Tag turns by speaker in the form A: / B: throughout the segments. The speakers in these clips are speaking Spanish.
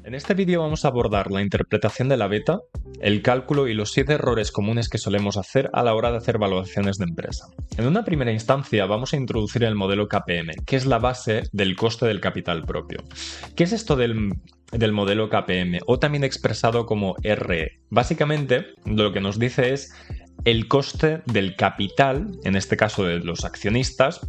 A: En este vídeo vamos a abordar la interpretación de la beta, el cálculo y los 7 errores comunes que solemos hacer a la hora de hacer valoraciones de empresa. En una primera instancia vamos a introducir el modelo KPM, que es la base del coste del capital propio. ¿Qué es esto del modelo KPM, o también expresado como RE? Básicamente lo que nos dice es el coste del capital, en este caso de los accionistas,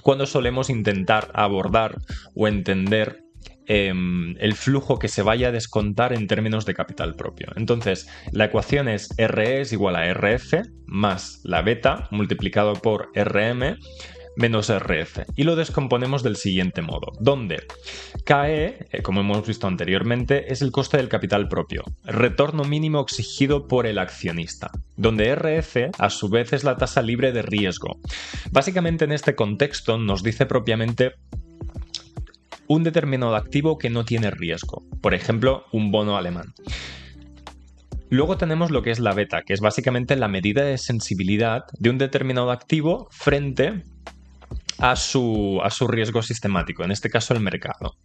A: cuando solemos intentar abordar o entender el flujo que se vaya a descontar en términos de capital propio. Entonces, la ecuación es RE es igual a RF más la beta multiplicado por RM menos RF. Y lo descomponemos del siguiente modo, donde KE, como hemos visto anteriormente, es el coste del capital propio, retorno mínimo exigido por el accionista, donde RF a su vez es la tasa libre de riesgo. Básicamente en este contexto nos dice propiamente un determinado activo que no tiene riesgo, por ejemplo, un bono alemán. Luego tenemos lo que es la beta, que es básicamente la medida de sensibilidad de un determinado activo frente a su riesgo sistemático, en este caso el mercado.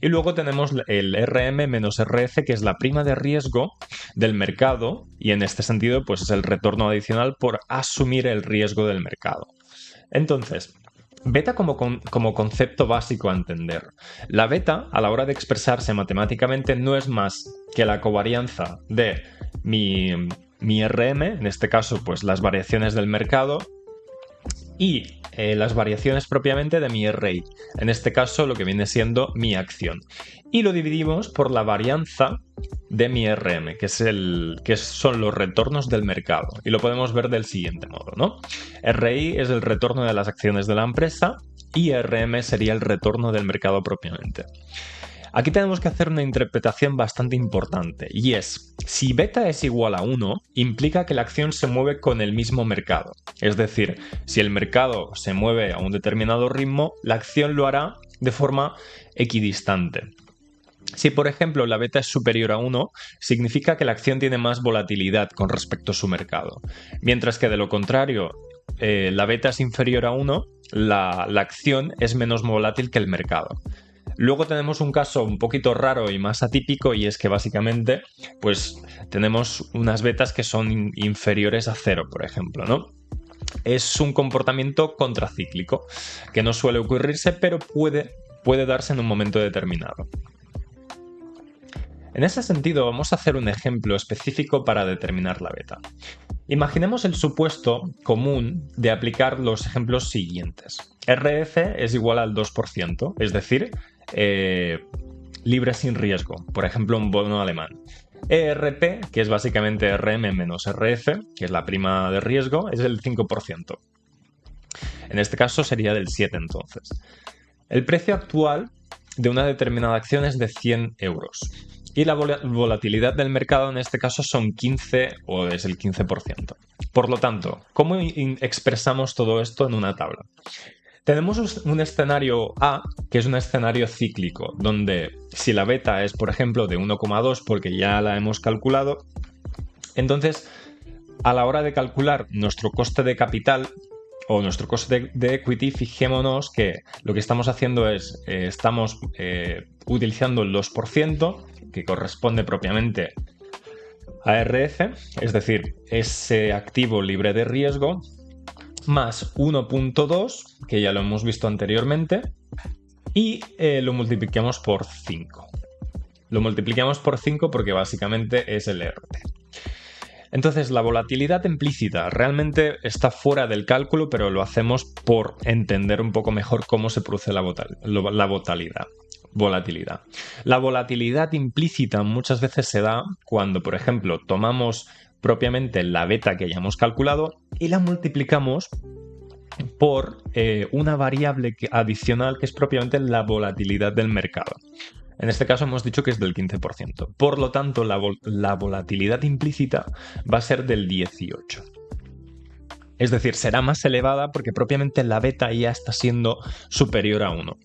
A: Y luego tenemos el RM menos RF, que es la prima de riesgo del mercado, y en este sentido pues es el retorno adicional por asumir el riesgo del mercado. Entonces, beta como concepto básico a entender. La beta, a la hora de expresarse matemáticamente, no es más que la covarianza de mi RM, en este caso pues las variaciones del mercado, y las variaciones propiamente de mi RI, en este caso lo que viene siendo mi acción. Y lo dividimos por la varianza de mi RM, que son los retornos del mercado. Y lo podemos ver del siguiente modo, ¿no? RI es el retorno de las acciones de la empresa y RM sería el retorno del mercado propiamente. Aquí tenemos que hacer una interpretación bastante importante, y es, si beta es igual a 1, implica que la acción se mueve con el mismo mercado. Es decir, si el mercado se mueve a un determinado ritmo, la acción lo hará de forma equidistante. Si, por ejemplo, la beta es superior a 1, significa que la acción tiene más volatilidad con respecto a su mercado. Mientras que, de lo contrario, la beta es inferior a 1, la acción es menos volátil que el mercado. Luego tenemos un caso un poquito raro y más atípico, y es que básicamente pues tenemos unas betas que son inferiores a 0, por ejemplo, ¿no? Es un comportamiento contracíclico que no suele ocurrirse, pero puede darse en un momento determinado. En ese sentido, vamos a hacer un ejemplo específico para determinar la beta. Imaginemos el supuesto común de aplicar los ejemplos siguientes. RF es igual al 2%, es decir, libre sin riesgo, por ejemplo un bono alemán. ERP, que es básicamente RM menos RF, que es la prima de riesgo, es el 5%. En este caso sería del 7 entonces. El precio actual de una determinada acción es de 100 euros. Y la volatilidad del mercado en este caso son 15 o es el 15%. Por lo tanto, ¿cómo expresamos todo esto en una tabla? Tenemos un escenario A, que es un escenario cíclico, donde si la beta es, por ejemplo, de 1,2 porque ya la hemos calculado, entonces a la hora de calcular nuestro coste de capital o nuestro coste de equity, fijémonos que lo que estamos haciendo es, estamos utilizando el 2%, que corresponde propiamente a RF, es decir, ese activo libre de riesgo, más 1.2, que ya lo hemos visto anteriormente, y lo multiplicamos por 5. Lo multiplicamos por 5 porque básicamente es el RT. Entonces, la volatilidad implícita realmente está fuera del cálculo, pero lo hacemos por entender un poco mejor cómo se produce la volatilidad. La volatilidad implícita muchas veces se da cuando, por ejemplo, tomamos propiamente la beta que hayamos calculado y la multiplicamos por una variable adicional que es propiamente la volatilidad del mercado. En este caso hemos dicho que es del 15%. Por lo tanto, la volatilidad implícita va a ser del 18%. Es decir, será más elevada porque propiamente la beta ya está siendo superior a 1.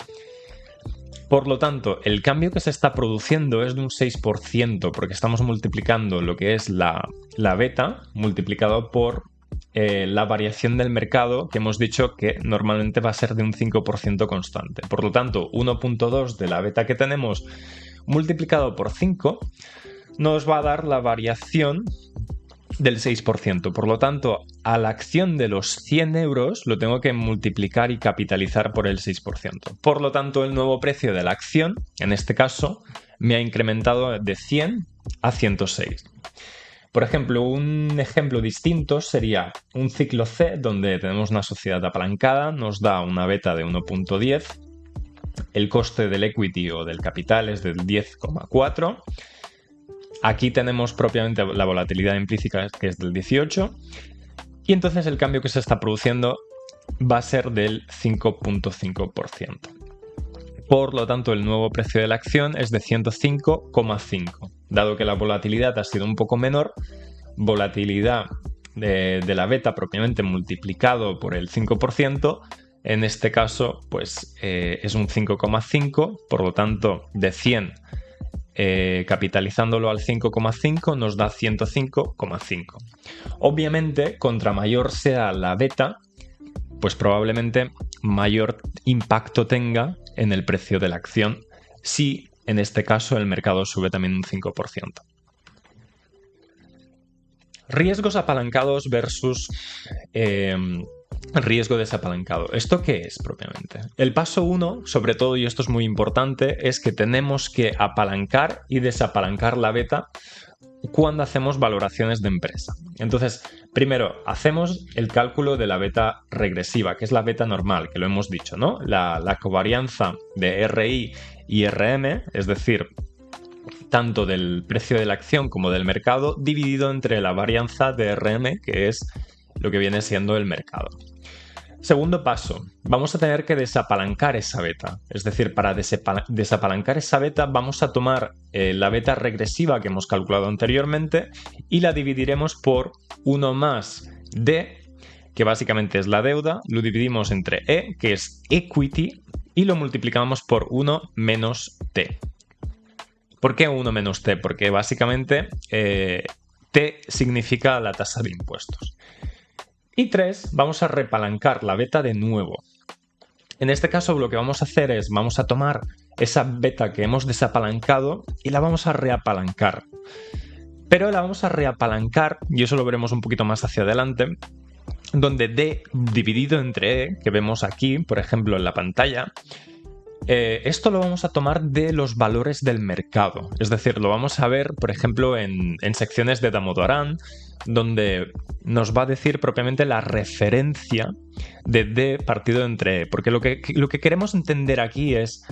A: Por lo tanto, el cambio que se está produciendo es de un 6%, porque estamos multiplicando lo que es la beta multiplicado por la variación del mercado, que hemos dicho que normalmente va a ser de un 5% constante. Por lo tanto, 1.2 de la beta que tenemos multiplicado por 5 nos va a dar la variación del 6%. Por lo tanto, a la acción de los 100 euros lo tengo que multiplicar y capitalizar por el 6%. Por lo tanto, el nuevo precio de la acción, en este caso, me ha incrementado de 100 a 106. Por ejemplo, un ejemplo distinto sería un ciclo C donde tenemos una sociedad apalancada, nos da una beta de 1.10, el coste del equity o del capital es del 10,4. Aquí tenemos propiamente la volatilidad implícita, que es del 18, y entonces el cambio que se está produciendo va a ser del 5.5%. Por lo tanto, el nuevo precio de la acción es de 105,5. Dado que la volatilidad ha sido un poco menor, volatilidad de la beta propiamente multiplicado por el 5%, en este caso pues es un 5,5, por lo tanto de 100 capitalizándolo al 5,5 nos da 105,5. Obviamente, contra mayor sea la beta, pues probablemente mayor impacto tenga en el precio de la acción si en este caso el mercado sube también un 5%. Riesgos apalancados versus riesgo desapalancado. ¿Esto qué es propiamente? El paso 1, sobre todo, y esto es muy importante, es que tenemos que apalancar y desapalancar la beta cuando hacemos valoraciones de empresa. Entonces, primero, hacemos el cálculo de la beta regresiva, que es la beta normal, que lo hemos dicho, ¿no? La covarianza de RI y RM, es decir, tanto del precio de la acción como del mercado, dividido entre la varianza de RM, que es lo que viene siendo el mercado. Segundo paso, vamos a tener que desapalancar esa beta. Es decir, para desapalancar esa beta vamos a tomar la beta regresiva que hemos calculado anteriormente y la dividiremos por 1 más D, que básicamente es la deuda, lo dividimos entre E, que es equity, y lo multiplicamos por 1 menos T. ¿Por qué 1 menos T? Porque básicamente T significa la tasa de impuestos. Y 3, vamos a repalancar la beta de nuevo. En este caso lo que vamos a hacer es, vamos a tomar esa beta que hemos desapalancado y la vamos a reapalancar. Pero la vamos a reapalancar, y eso lo veremos un poquito más hacia adelante, donde D dividido entre E, que vemos aquí, por ejemplo, en la pantalla, esto lo vamos a tomar de los valores del mercado. Es decir, lo vamos a ver, por ejemplo, en secciones de Damodaran, donde nos va a decir propiamente la referencia de D partido entre E. Porque lo que queremos entender aquí es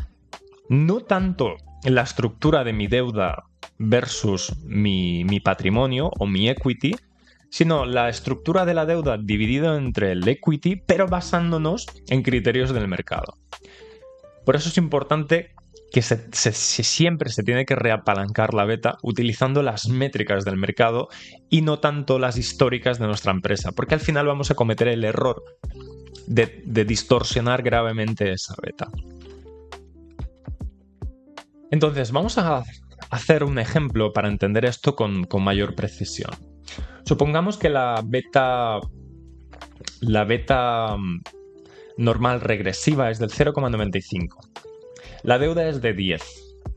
A: no tanto la estructura de mi deuda versus mi patrimonio o mi equity, sino la estructura de la deuda dividida entre el equity, pero basándonos en criterios del mercado. Por eso es importante que siempre se tiene que reapalancar la beta utilizando las métricas del mercado y no tanto las históricas de nuestra empresa, porque al final vamos a cometer el error de distorsionar gravemente esa beta. Entonces, vamos a hacer un ejemplo para entender esto con mayor precisión. Supongamos que la beta normal regresiva es del 0,95. La deuda es de 10,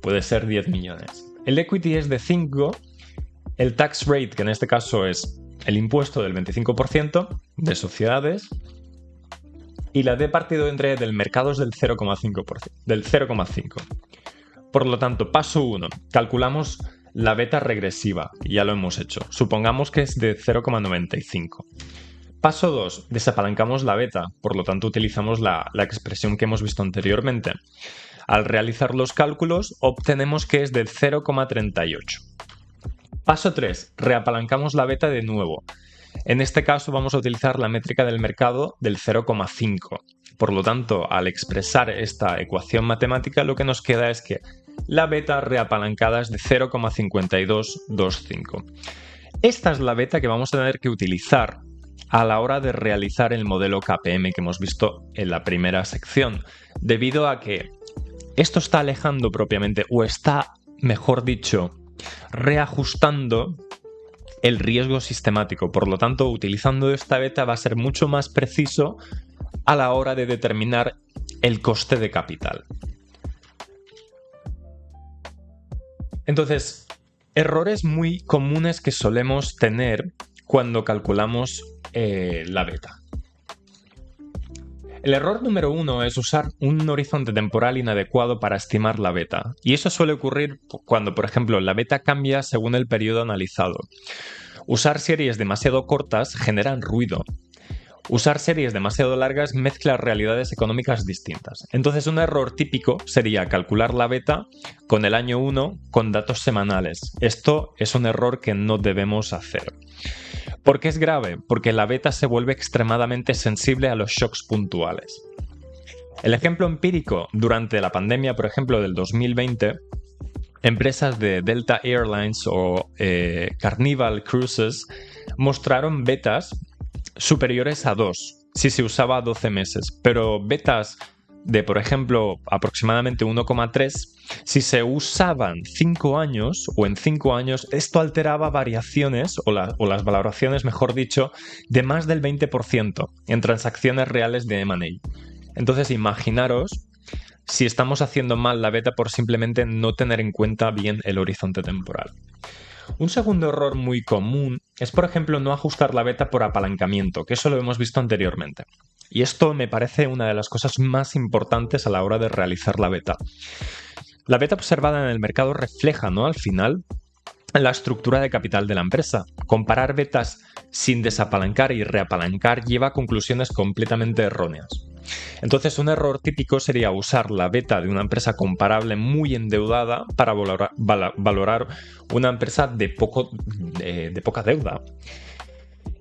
A: puede ser 10 millones. El equity es de 5, el tax rate, que en este caso es el impuesto del 25% de sociedades, y la D partido entre del mercado es del 0,5%. Por lo tanto, paso 1, calculamos la beta regresiva, y ya lo hemos hecho. Supongamos que es de 0,95. Paso 2, desapalancamos la beta, por lo tanto utilizamos la expresión que hemos visto anteriormente. Al realizar los cálculos obtenemos que es del 0,38. Paso 3, reapalancamos la beta de nuevo. En este caso vamos a utilizar la métrica del mercado del 0,5. Por lo tanto, al expresar esta ecuación matemática, lo que nos queda es que la beta reapalancada es de 0,5225. Esta es la beta que vamos a tener que utilizar a la hora de realizar el modelo KPM que hemos visto en la primera sección, debido a que esto está alejando propiamente, o está, mejor dicho, reajustando el riesgo sistemático. Por lo tanto, utilizando esta beta va a ser mucho más preciso a la hora de determinar el coste de capital. Entonces, errores muy comunes que solemos tener cuando calculamos la beta. El error número 1 es usar un horizonte temporal inadecuado para estimar la beta. Y eso suele ocurrir cuando, por ejemplo, la beta cambia según el periodo analizado. Usar series demasiado cortas generan ruido. Usar series demasiado largas mezcla realidades económicas distintas. Entonces, un error típico sería calcular la beta con el año 1 con datos semanales. Esto es un error que no debemos hacer. ¿Por qué es grave? Porque la beta se vuelve extremadamente sensible a los shocks puntuales. El ejemplo empírico durante la pandemia, por ejemplo, del 2020, empresas de Delta Airlines o Carnival Cruises mostraron betas superiores a 2 si se usaba 12 meses, pero betas de, por ejemplo, aproximadamente 1,3, si se usaban 5 años o en 5 años, esto alteraba variaciones o las valoraciones, mejor dicho, de más del 20% en transacciones reales de M&A. Entonces, imaginaros si estamos haciendo mal la beta por simplemente no tener en cuenta bien el horizonte temporal. Un segundo error muy común es, por ejemplo, no ajustar la beta por apalancamiento, que eso lo hemos visto anteriormente. Y esto me parece una de las cosas más importantes a la hora de realizar la beta. La beta observada en el mercado refleja, ¿no?, al final, la estructura de capital de la empresa. Comparar betas sin desapalancar y reapalancar lleva a conclusiones completamente erróneas. Entonces, un error típico sería usar la beta de una empresa comparable muy endeudada para valorar una empresa de poca deuda.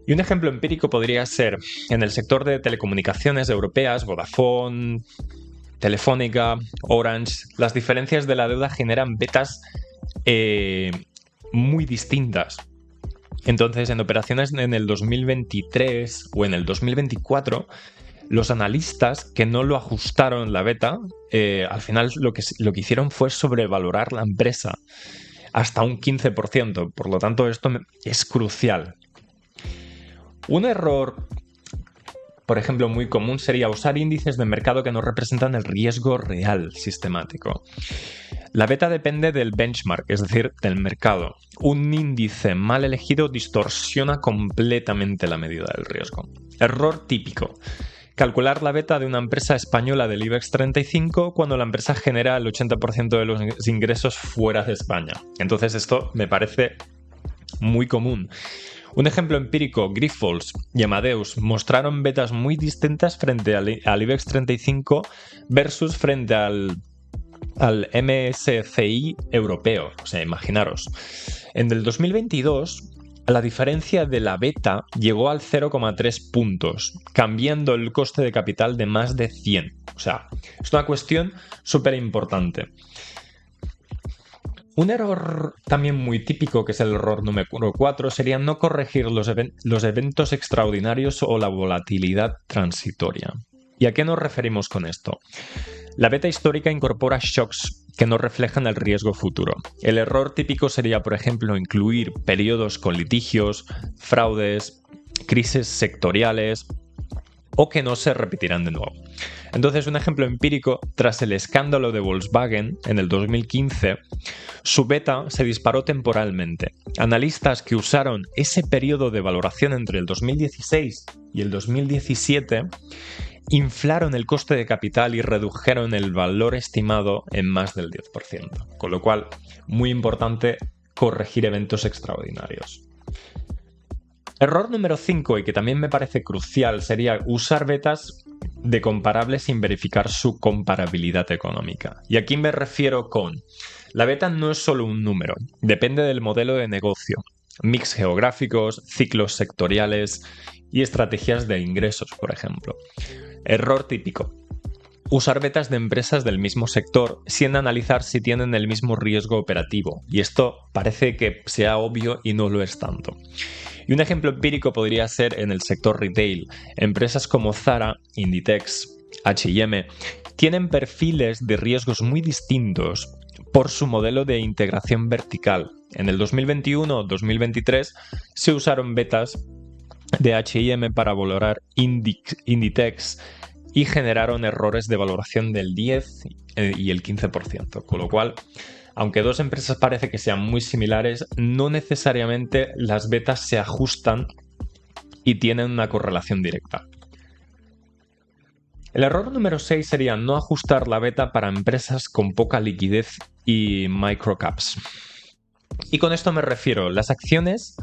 A: Y un ejemplo empírico podría ser en el sector de telecomunicaciones europeas, Vodafone, Telefónica, Orange. Las diferencias de la deuda generan betas muy distintas. Entonces, en operaciones en el 2023 o en el 2024, los analistas que no lo ajustaron la beta, al final lo que hicieron fue sobrevalorar la empresa hasta un 15%. Por lo tanto, esto es crucial. Un error, por ejemplo, muy común sería usar índices de mercado que no representan el riesgo real sistemático. La beta depende del benchmark, es decir, del mercado. Un índice mal elegido distorsiona completamente la medida del riesgo. Error típico: calcular la beta de una empresa española del IBEX 35 cuando la empresa genera el 80% de los ingresos fuera de España. Entonces esto me parece muy común. Un ejemplo empírico: Grifols y Amadeus mostraron betas muy distintas frente al IBEX 35 versus frente al MSCI europeo. O sea, imaginaros. En el 2022, la diferencia de la beta llegó al 0,3 puntos, cambiando el coste de capital de más de 100. O sea, es una cuestión súper importante. Un error también muy típico, que es el error número 4, sería no corregir los eventos extraordinarios o la volatilidad transitoria. ¿Y a qué nos referimos con esto? La beta histórica incorpora shocks que no reflejan el riesgo futuro. El error típico sería, por ejemplo, incluir periodos con litigios, fraudes, crisis sectoriales o que no se repetirán de nuevo. Entonces, un ejemplo empírico: tras el escándalo de Volkswagen en el 2015, su beta se disparó temporalmente. Analistas que usaron ese periodo de valoración entre el 2016 y el 2017 inflaron el coste de capital y redujeron el valor estimado en más del 10%. Con lo cual, muy importante corregir eventos extraordinarios. Error número 5, y que también me parece crucial, sería usar betas de comparables sin verificar su comparabilidad económica. Y aquí me refiero con: la beta no es solo un número, depende del modelo de negocio, mix geográficos, ciclos sectoriales y estrategias de ingresos, por ejemplo. Error típico: usar betas de empresas del mismo sector sin analizar si tienen el mismo riesgo operativo. Y esto parece que sea obvio y no lo es tanto. Y un ejemplo empírico podría ser en el sector retail. Empresas como Zara, Inditex, H&M tienen perfiles de riesgos muy distintos, por su modelo de integración vertical. En el 2021-2023 se usaron betas de H&M para valorar Inditex y generaron errores de valoración del 10 y el 15%, con lo cual, aunque dos empresas parece que sean muy similares, no necesariamente las betas se ajustan y tienen una correlación directa. El error número 6 sería no ajustar la beta para empresas con poca liquidez y microcaps. Y con esto me refiero, las acciones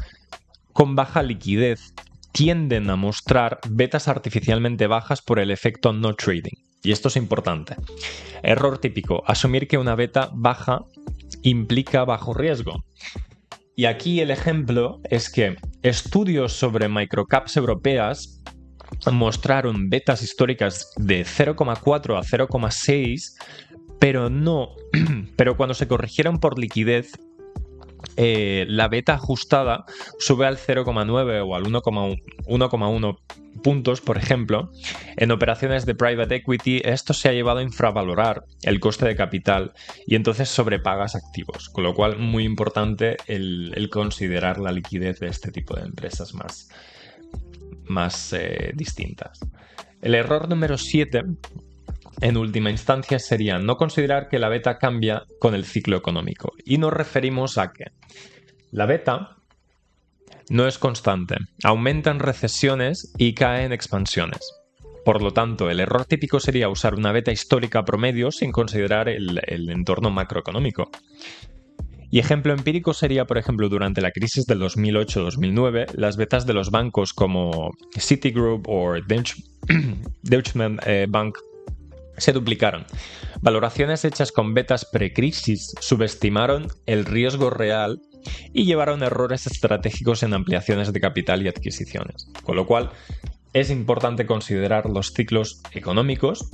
A: con baja liquidez tienden a mostrar betas artificialmente bajas por el efecto no trading. Y esto es importante. Error típico, asumir que una beta baja implica bajo riesgo. Y aquí el ejemplo es que estudios sobre microcaps europeas mostraron betas históricas de 0,4 a 0,6, pero cuando se corrigieron por liquidez, la beta ajustada sube al 0,9 o al 1,1 puntos, por ejemplo. En operaciones de private equity, esto se ha llevado a infravalorar el coste de capital y entonces sobrepagas activos, con lo cual muy importante el considerar la liquidez de este tipo de empresas más distintas. El error número 7, en última instancia, sería no considerar que la beta cambia con el ciclo económico. Y nos referimos a que la beta no es constante, aumenta en recesiones y cae en expansiones. Por lo tanto, el error típico sería usar una beta histórica promedio sin considerar el entorno macroeconómico. Y ejemplo empírico sería, por ejemplo, durante la crisis del 2008-2009, las betas de los bancos como Citigroup o Deutsche Bank se duplicaron. Valoraciones hechas con betas precrisis subestimaron el riesgo real y llevaron errores estratégicos en ampliaciones de capital y adquisiciones. Con lo cual, es importante considerar los ciclos económicos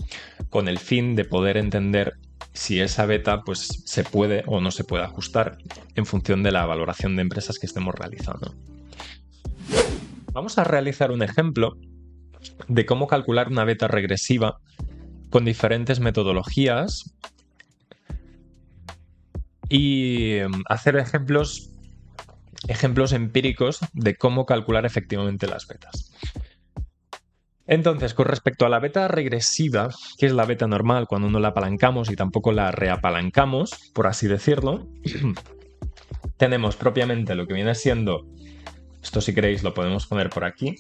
A: con el fin de poder entender si esa beta pues, se puede o no se puede ajustar en función de la valoración de empresas que estemos realizando. Vamos a realizar un ejemplo de cómo calcular una beta regresiva con diferentes metodologías y hacer ejemplos empíricos de cómo calcular efectivamente las betas. Entonces, con respecto a la beta regresiva, que es la beta normal cuando no la apalancamos y tampoco la reapalancamos, por así decirlo, tenemos propiamente lo que viene siendo, esto si queréis lo podemos poner por aquí,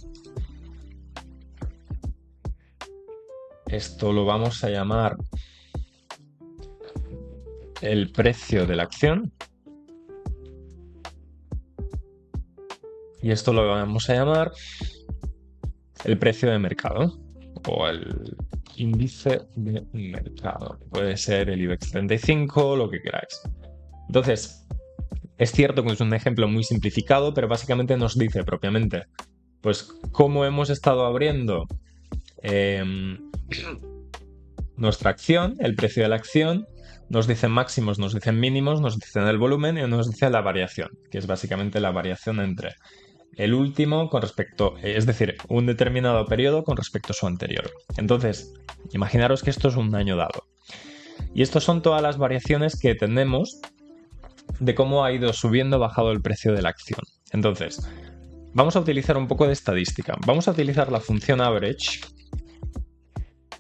A: esto lo vamos a llamar el precio de la acción y esto lo vamos a llamar el precio de mercado o el índice de mercado. Puede ser el IBEX 35, lo que queráis. Entonces, es cierto que es un ejemplo muy simplificado, pero básicamente nos dice propiamente pues cómo hemos estado abriendo nuestra acción, el precio de la acción, nos dicen máximos, nos dicen mínimos, nos dicen el volumen y nos dice la variación, que es básicamente la variación entre el último con respecto, es decir, un determinado periodo con respecto a su anterior. Entonces, imaginaros que esto es un año dado. Y estas son todas las variaciones que tenemos de cómo ha ido subiendo o bajado el precio de la acción. Entonces, vamos a utilizar un poco de estadística. Vamos a utilizar la función average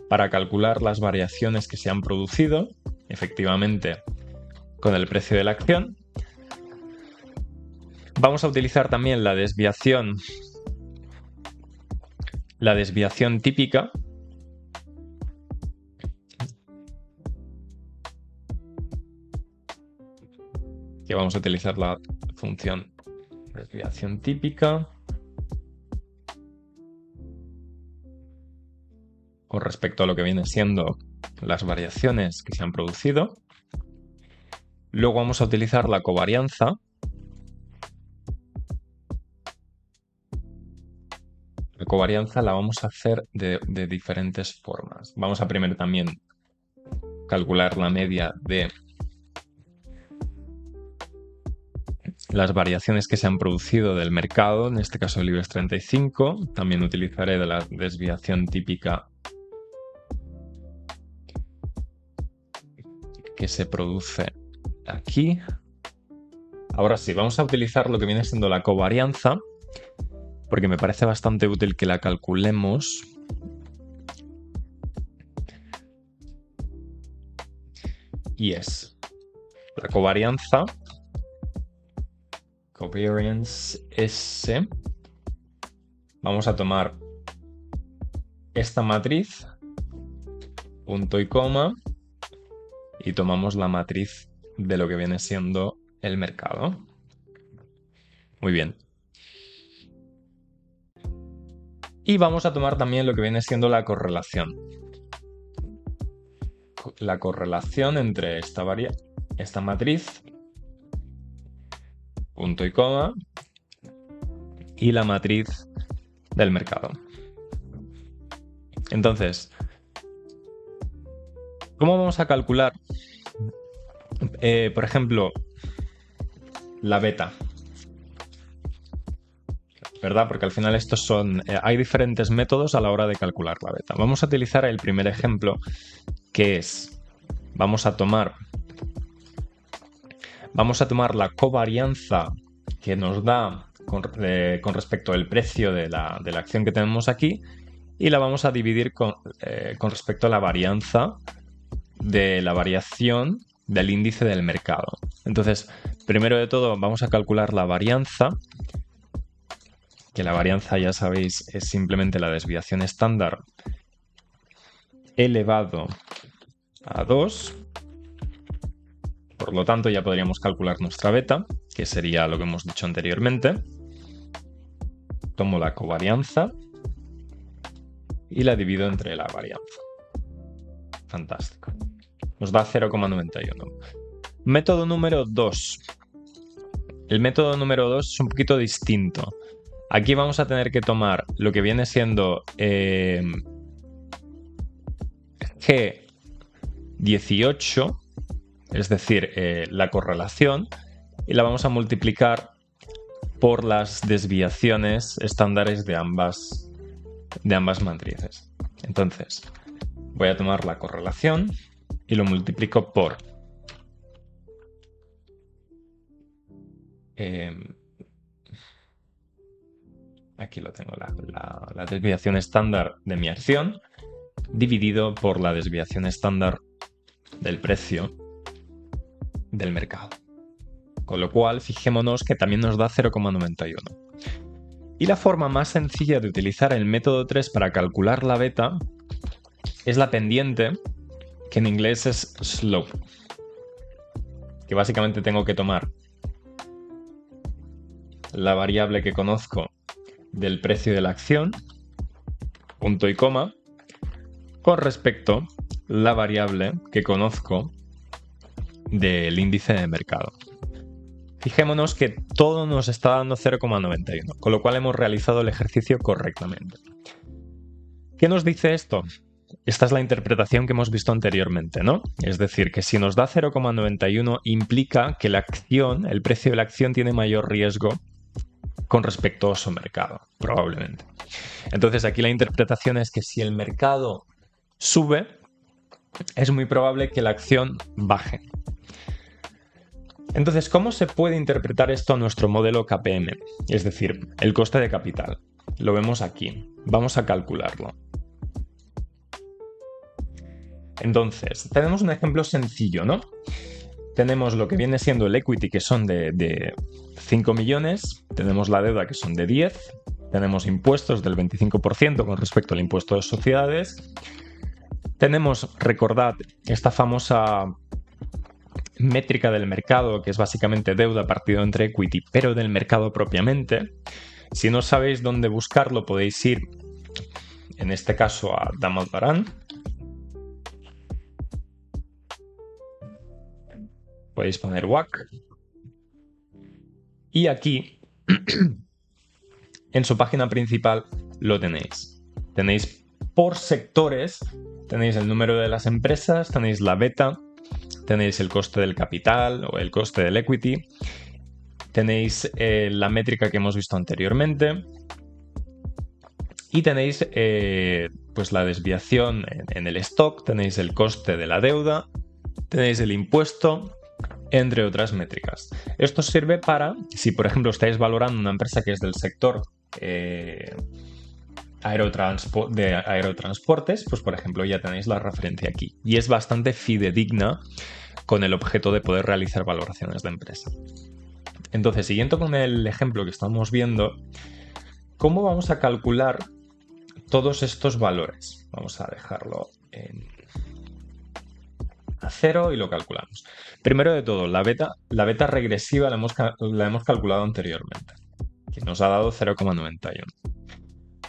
A: para calcular las variaciones que se han producido, efectivamente, con el precio de la acción. Vamos a utilizar también la desviación típica. Que vamos a utilizar la función desviación típica con respecto a lo que viene siendo las variaciones que se han producido. Luego vamos a utilizar la covarianza. La covarianza la vamos a hacer de diferentes formas. Vamos a primero también calcular la media de las variaciones que se han producido del mercado, en este caso el IBEX 35. También utilizaré de la desviación típica que se produce aquí. Ahora sí, vamos a utilizar lo que viene siendo la covarianza, porque me parece bastante útil que la calculemos. Y es la covarianza, covariance S. Vamos a tomar esta matriz, punto y coma, y tomamos la matriz de lo que viene siendo el mercado. Muy bien. Y vamos a tomar también lo que viene siendo la correlación. La correlación entre esta matriz, punto y coma, y la matriz del mercado. Entonces, ¿cómo vamos a calcular, por ejemplo, la beta? ¿Verdad? Porque al final estos son... hay diferentes métodos a la hora de calcular la beta. Vamos a utilizar el primer ejemplo, que es... Vamos a tomar la covarianza que nos da con respecto al precio de la acción que tenemos aquí, y la vamos a dividir con respecto a la varianza de la variación del índice del mercado. Entonces, primero de todo vamos a calcular la varianza, que la varianza, ya sabéis, es simplemente la desviación estándar elevado a 2. Por lo tanto, ya podríamos calcular nuestra beta, que sería lo que hemos dicho anteriormente. Tomo la covarianza y la divido entre la varianza. Fantástico. Nos da 0,91. Método número 2. El método número 2 es un poquito distinto. Aquí vamos a tener que tomar lo que viene siendo G18, es decir, la correlación, y la vamos a multiplicar por las desviaciones estándares de ambas matrices. Entonces, voy a tomar la correlación y lo multiplico por aquí lo tengo, la desviación estándar de mi acción dividido por la desviación estándar del precio del mercado. Con lo cual, fijémonos que también nos da 0,91. Y la forma más sencilla de utilizar el método 3 para calcular la beta es la pendiente, que en inglés es slope. Que básicamente tengo que tomar la variable que conozco del precio de la acción, punto y coma, con respecto a la variable que conozco del índice de mercado. Fijémonos que todo nos está dando 0,91, con lo cual hemos realizado el ejercicio correctamente. ¿Qué nos dice esto? Esta es la interpretación que hemos visto anteriormente, ¿no? Es decir, que si nos da 0,91 implica que la acción, el precio de la acción tiene mayor riesgo con respecto a su mercado, probablemente. Entonces aquí la interpretación es que si el mercado sube, es muy probable que la acción baje. Entonces, ¿cómo se puede interpretar esto a nuestro modelo KPM? Es decir, el coste de capital. Lo vemos aquí. Vamos a calcularlo. Entonces, tenemos un ejemplo sencillo, ¿no? Tenemos lo que viene siendo el equity, que son de 5 millones, tenemos la deuda, que son de 10, tenemos impuestos del 25% con respecto al impuesto de sociedades, tenemos, recordad, esta famosa métrica del mercado, que es básicamente deuda partido entre equity, pero del mercado propiamente. Si no sabéis dónde buscarlo, podéis ir, en este caso, a Damodaran. Podéis poner WACC. Y aquí, en su página principal, lo tenéis. Tenéis por sectores, tenéis el número de las empresas, tenéis la beta, tenéis el coste del capital o el coste del equity, tenéis la métrica que hemos visto anteriormente y tenéis pues la desviación en el stock, tenéis el coste de la deuda, tenéis el impuesto,
B: entre otras métricas. Esto sirve para, si por ejemplo estáis valorando una empresa que es del sector de aerotransportes, pues por ejemplo ya tenéis la referencia aquí. Y es bastante fidedigna con el objeto de poder realizar valoraciones de empresa. Entonces, siguiendo con el ejemplo que estamos viendo, ¿cómo vamos a calcular todos estos valores? Vamos a dejarlo a 0 y lo calculamos. Primero de todo, la beta regresiva la hemos calculado anteriormente, que nos ha dado 0,91.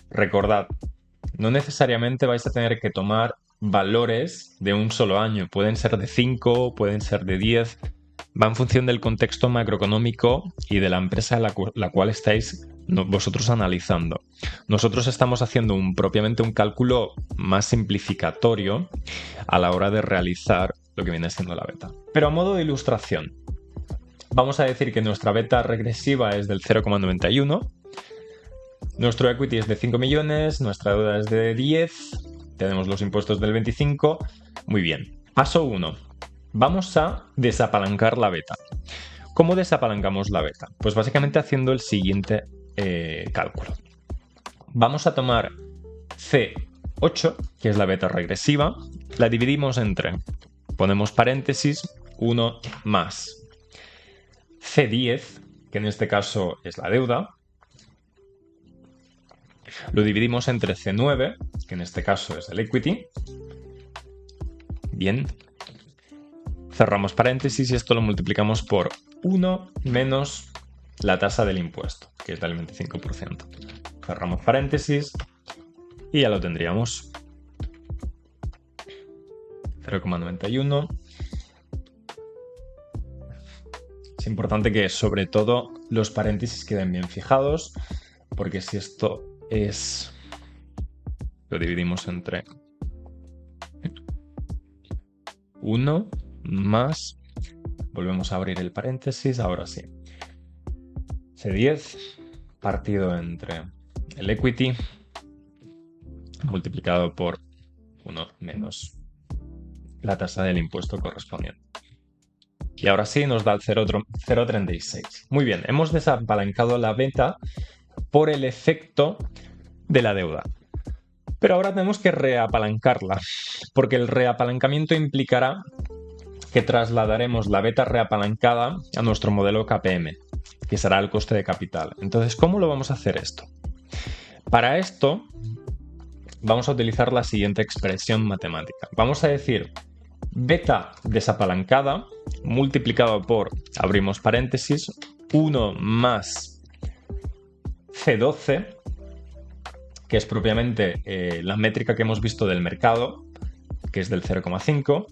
B: Recordad, no necesariamente vais a tener que tomar valores de un solo año. Pueden ser de 5, pueden ser de 10. Va en función del contexto macroeconómico y de la empresa la cual estáis vosotros analizando. Nosotros estamos haciendo propiamente un cálculo más simplificatorio a la hora de realizar lo que viene siendo la beta. Pero a modo de ilustración, vamos a decir que nuestra beta regresiva es del 0,91. Nuestro equity es de 5 millones, nuestra deuda es de 10, tenemos los impuestos del 25. Muy bien. Paso 1. Vamos a desapalancar la beta. ¿Cómo desapalancamos la beta? Pues básicamente haciendo el siguiente cálculo. Vamos a tomar C8, que es la beta regresiva, la dividimos entre, ponemos paréntesis, 1 más C10, que en este caso es la deuda, lo dividimos entre C9, que en este caso es el equity. Bien. Cerramos paréntesis y esto lo multiplicamos por 1 menos la tasa del impuesto, que es del 25%. Cerramos paréntesis y ya lo tendríamos. 0,91. Es importante que sobre todo los paréntesis queden bien fijados, porque si esto lo dividimos entre 1 más, volvemos a abrir el paréntesis, ahora sí, C10 partido entre el equity multiplicado por 1 menos la tasa del impuesto correspondiente. Y ahora sí nos da el 0,36. Muy bien, hemos desapalancado la beta por el efecto de la deuda. Pero ahora tenemos que reapalancarla, porque el reapalancamiento implicará que trasladaremos la beta reapalancada a nuestro modelo KPM, que será el coste de capital. Entonces, ¿cómo lo vamos a hacer esto? Para esto, vamos a utilizar la siguiente expresión matemática. Vamos a decir beta desapalancada multiplicado por, abrimos paréntesis, 1 más C12, que es propiamente la métrica que hemos visto del mercado, que es del 0,5,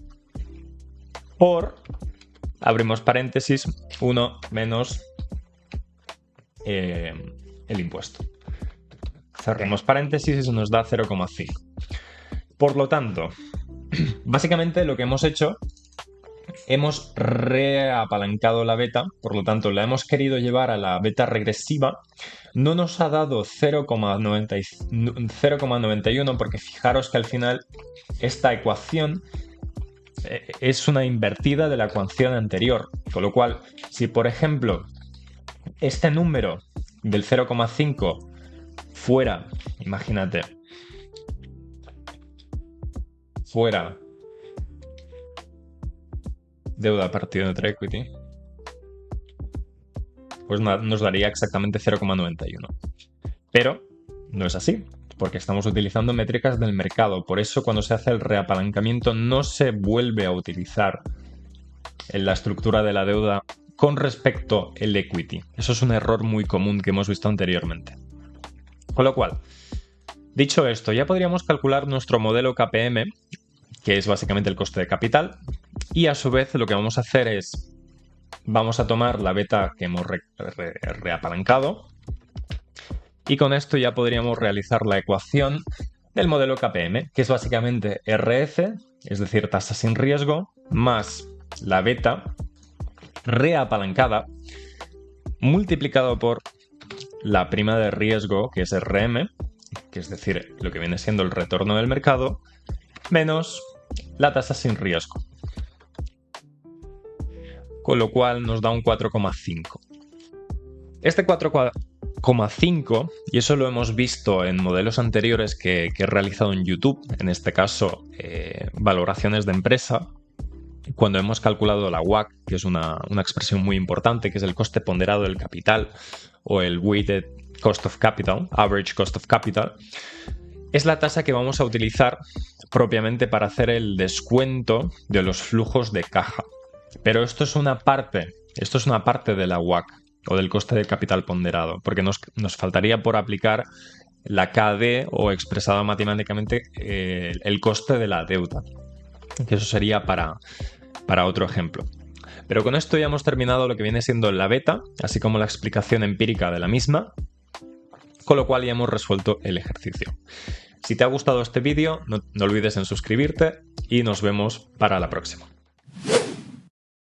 B: por, abrimos paréntesis, 1 menos el impuesto. Cerramos paréntesis y eso nos da 0,5. Por lo tanto, básicamente lo que hemos hecho, hemos reapalancado la beta, por lo tanto la hemos querido llevar a la beta regresiva. No nos ha dado 0,91 porque fijaros que al final esta ecuación es una invertida de la ecuación anterior, con lo cual si por ejemplo este número del 0,5 fuera, imagínate, fuera deuda partido entre equity, pues nos daría exactamente 0,91. Pero no es así, porque estamos utilizando métricas del mercado. Por eso cuando se hace el reapalancamiento no se vuelve a utilizar en la estructura de la deuda con respecto al equity. Eso es un error muy común que hemos visto anteriormente. Con lo cual, dicho esto, ya podríamos calcular nuestro modelo KPM, que es básicamente el coste de capital, y a su vez lo que vamos a hacer es, vamos a tomar la beta que hemos reapalancado, y con esto ya podríamos realizar la ecuación del modelo KPM, que es básicamente RF, es decir, tasa sin riesgo, más la beta reapalancada, multiplicado por la prima de riesgo, que es RM, que es decir, lo que viene siendo el retorno del mercado, menos la tasa sin riesgo.
A: con lo cual nos da un 4,5. Este 4,5, y eso lo hemos visto en modelos anteriores que he realizado en YouTube, en este caso valoraciones de empresa, cuando hemos calculado la WACC, que es una expresión muy importante, que es el coste ponderado del capital o el weighted cost of capital, average cost of capital, es la tasa que vamos a utilizar propiamente para hacer el descuento de los flujos de caja. Pero esto es una parte de la WACC o del coste de capital ponderado, porque nos faltaría por aplicar la KD o expresado matemáticamente el coste de la deuda, que eso sería para otro ejemplo. Pero con esto ya hemos terminado lo que viene siendo la beta, así como la explicación empírica de la misma, con lo cual ya hemos resuelto el ejercicio. Si te ha gustado este vídeo, no olvides en suscribirte y nos vemos para la próxima.